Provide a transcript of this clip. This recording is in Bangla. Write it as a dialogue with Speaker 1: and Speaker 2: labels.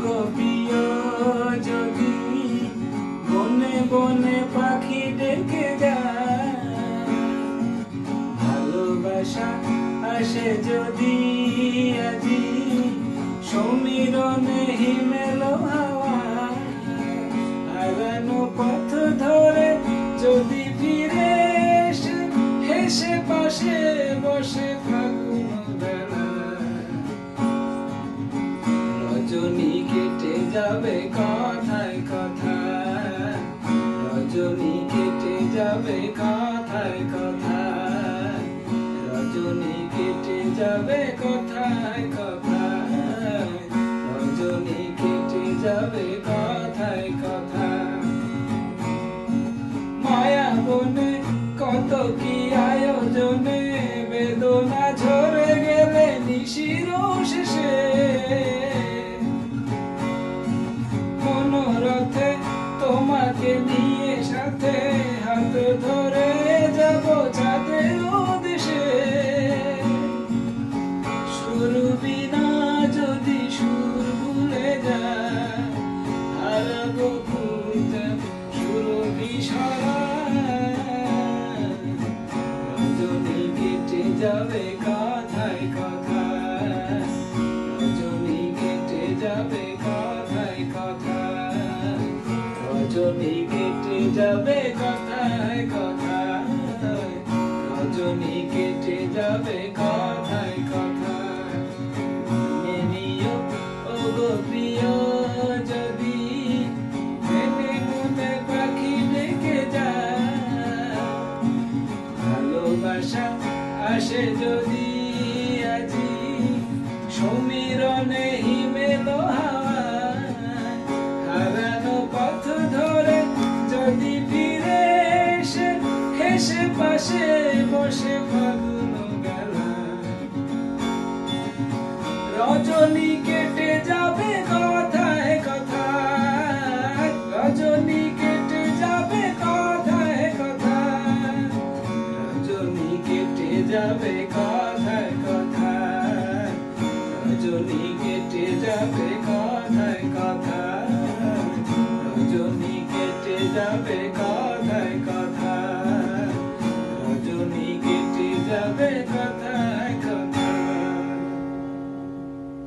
Speaker 1: গো প্রিয় যদি বনে বনে পাখি ডেকে যায়, ভালোবাসা আসে যদি আজি সমীরণে হিমেল হাওয়া, হারানো পথ ধরে যদি ফিরে এসে হেসে পাশে বসে ফাগুন বেলা, রজনী কেটে যাবে কথায় কথায়, রজনী কেটে যাবে কথায় কথায়, রজনী কেটে যাবে কথায় কথায়, রজনী কেটে যাবে কথায় কথায়। মায়া বনে কত কি আয়োজনে বেদনা ঝরে গেলে নিশির শেষে, মনোরথে তোমাকে নিয়ে সাথে হাত ধরে যাব চাঁদের দেশে, সুর বিনা যদি সুর ভুলে যায়, হারাবো খুঁজতে সুর বিছানা, রজনী কেটে যাবে কথায় কথায়, রজনী কেটে যাবে কথায় কথায়, রজনী কেটে যাবে কথায় কথায়, রজনী কেটে যাবে কথায় কথায়। মেনে নিও ও গো প্রিয় যদি মনে মনে পাখি ডেকে যায়, ভালোবাসা আসে যদি আজি সমীরণে হিমেল হাওয়া, হারানো পথ ধরে যদি ফিরে এসে হেসে পাশে বসে ফাগুন বেলা, রজনী কেটে যাবে কথায় কথায়, রজনী কেটে যাবে কথায় কথায়, রজনী কেটে যাবে কথায় কথায়, রজনী কেটে যাবে কথায় কথায়, রজনী কেটে যাবে